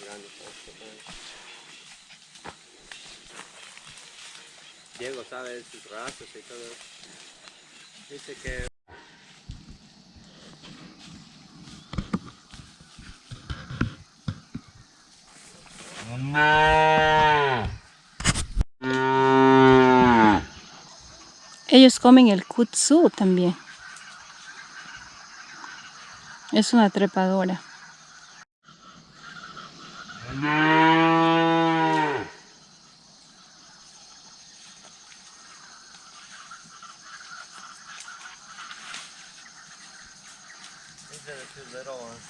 grandes son estos, Diego sabe sus razas y todo. Dice que ellos comen el kudzu también. Es una trepadora. these are the two little ones.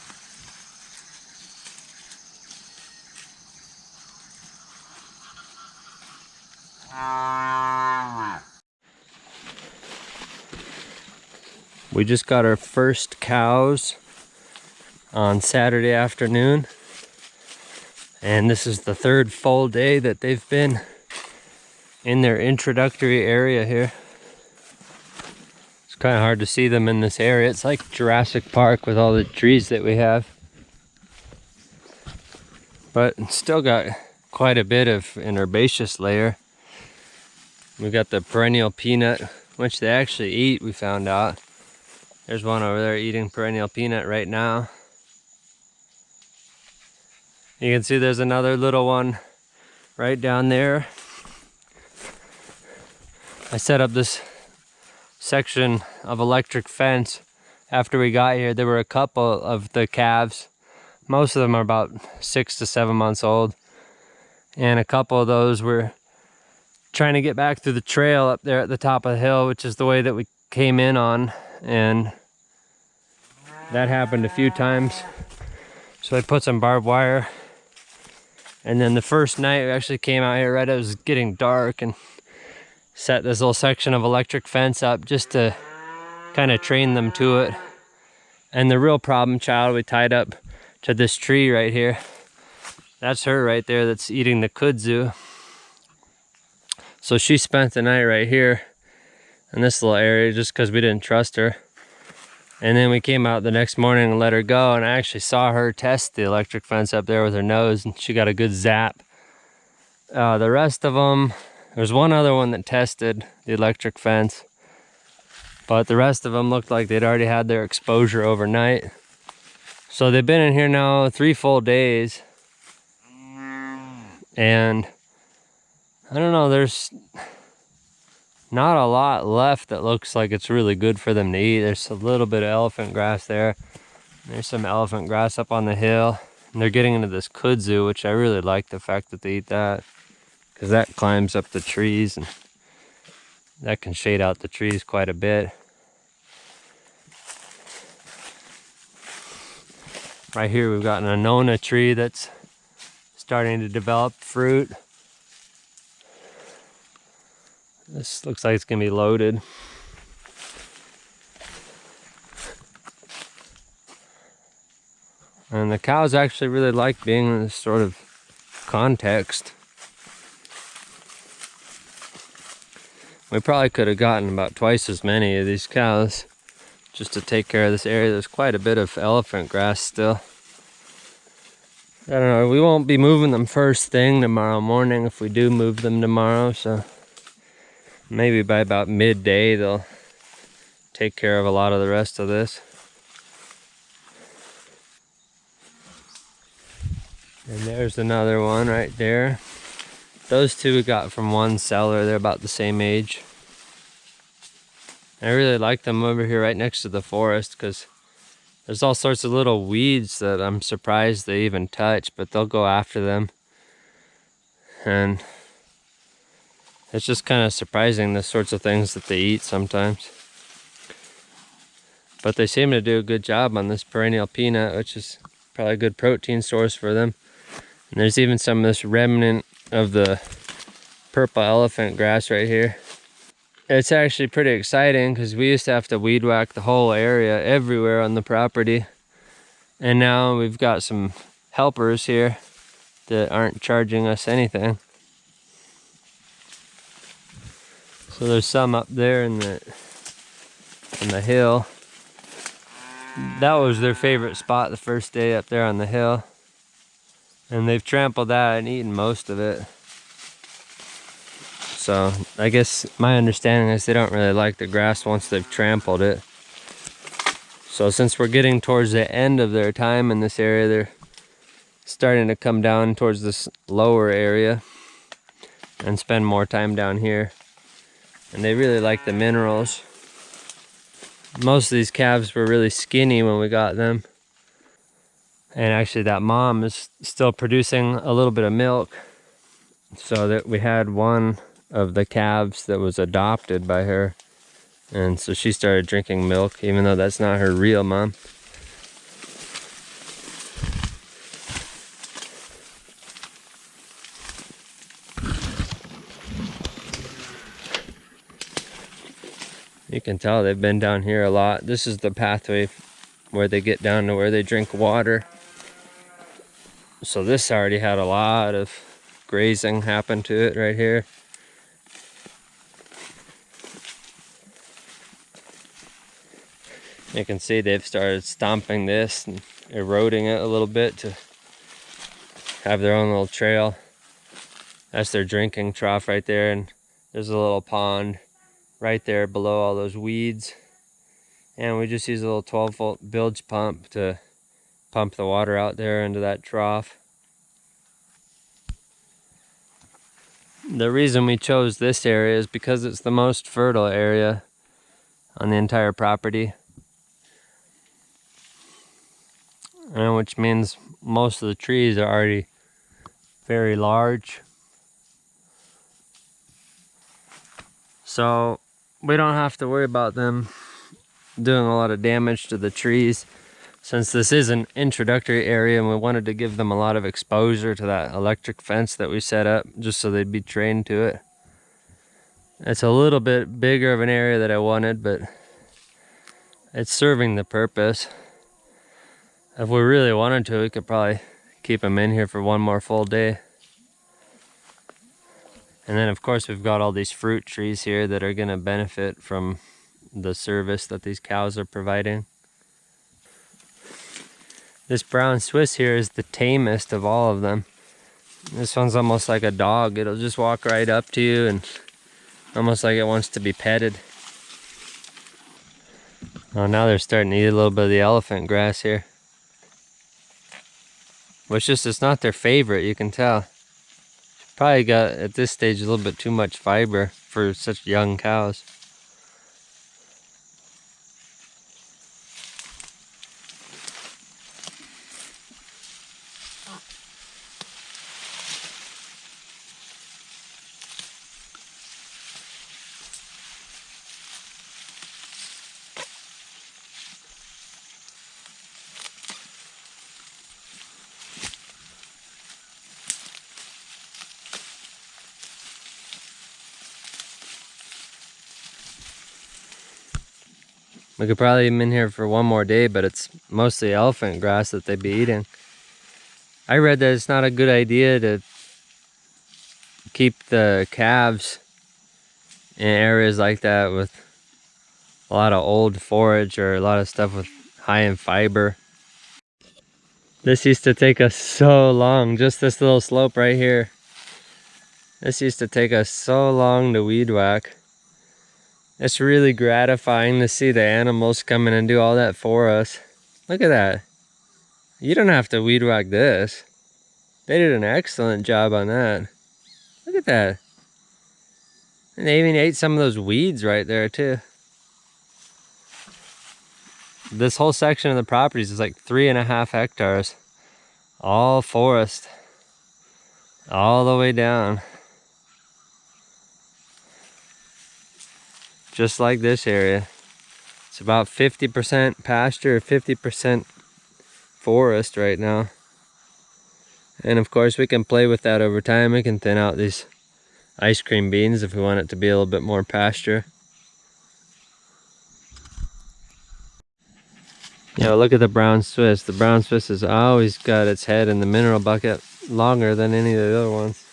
We just got our first cows on Saturday afternoon, and this is the third full day that they've been in their introductory area here. It's kind of hard to see them in this area. It's like Jurassic Park with all the trees that we have, but still got quite a bit of an herbaceous layer. We got the perennial peanut, which they actually eat, we found out. There's one over there eating perennial peanut right now. You can see there's another little one right down there. I set up this section of electric fence after we got here. There were a couple of the calves. Most of them are about 6 to 7 months old. And a couple of those were trying to get back through the trail up there at the top of the hill, which is the way that we came in on. And that happened a few times. So I put some barbed wire. And then the first night we actually came out here right as it was getting dark and set this little section of electric fence up just to kind of train them to it. And the real problem child we tied up to this tree right here. That's her right there that's eating the kudzu. So she spent the night right here in this little area just because we didn't trust her. And then we came out the next morning and let her go, and I actually saw her test the electric fence up there with her nose, and she got a good zap. The rest of them, there's one other one that tested the electric fence, but the rest of them looked like they'd already had their exposure overnight. So they've been in here now 3 full days, and I don't know, there's not a lot left that looks like it's really good for them to eat. There's a little bit of elephant grass there. There's some elephant grass up on the hill. And they're getting into this kudzu, which I really like the fact that they eat that, because that climbs up the trees and that can shade out the trees quite a bit. Right here we've got an annona tree that's starting to develop fruit. This looks like it's gonna be loaded. And the cows actually really like being in this sort of context. We probably could have gotten about twice as many of these cows just to take care of this area. There's quite a bit of elephant grass still. I don't know, we won't be moving them first thing tomorrow morning if we do move them tomorrow, so maybe by about midday they'll take care of a lot of the rest of this. And there's another one right there. Those two we got from one seller. They're about the same age. I really like them over here right next to the forest because there's all sorts of little weeds that I'm surprised they even touch, but they'll go after them. And it's just kind of surprising the sorts of things that they eat sometimes. But they seem to do a good job on this perennial peanut, which is probably a good protein source for them. And there's even some of this remnant of the purple elephant grass right here. It's actually pretty exciting because we used to have to weed whack the whole area everywhere on the property. And now we've got some helpers here that aren't charging us anything. So there's some up there in the hill. That was their favorite spot the first day up there on the hill. And they've trampled that and eaten most of it. So I guess my understanding is they don't really like the grass once they've trampled it. So since we're getting towards the end of their time in this area, they're starting to come down towards this lower area and spend more time down here. And they really like the minerals. Most of these calves were really skinny when we got them. And actually that mom is still producing a little bit of milk. So that we had one of the calves that was adopted by her. And so she started drinking milk, even though that's not her real mom. You can tell they've been down here a lot. This is the pathway where they get down to where they drink water. So this already had a lot of grazing happen to it right here. You can see they've started stomping this and eroding it a little bit to have their own little trail. That's their drinking trough right there, and there's a little pond right there below all those weeds. And we just use a little 12-volt bilge pump to pump the water out there into that trough. The reason we chose this area is because it's the most fertile area on the entire property. Which means most of the trees are already very large. So we don't have to worry about them doing a lot of damage to the trees, since this is an introductory area and we wanted to give them a lot of exposure to that electric fence that we set up just so they'd be trained to it. It's a little bit bigger of an area that I wanted, but it's serving the purpose. If we really wanted to, we could probably keep them in here for one more full day. And then of course we've got all these fruit trees here that are going to benefit from the service that these cows are providing. This brown Swiss here is the tamest of all of them. This one's almost like a dog. It'll just walk right up to you and almost like it wants to be petted. Oh, now they're starting to eat a little bit of the elephant grass here. Which just, it's not their favorite, you can tell. Probably got, at this stage, a little bit too much fiber for such young cows. We could probably leave them in here for one more day, but it's mostly elephant grass that they'd be eating. I read that it's not a good idea to keep the calves in areas like that with a lot of old forage or a lot of stuff with high in fiber. This used to take us so long, just this little slope right here. This used to take us so long to weed whack. It's really gratifying to see the animals come in and do all that for us. Look at that. You don't have to weed whack this. They did an excellent job on that. Look at that. And they even ate some of those weeds right there too. This whole section of the properties is like 3.5 hectares. All forest. All the way down. Just like this area. It's about 50% pasture, 50% forest right now. And of course we can play with that over time. We can thin out these ice cream beans if we want it to be a little bit more pasture. Yeah, look at the brown Swiss. The brown Swiss has always got its head in the mineral bucket longer than any of the other ones.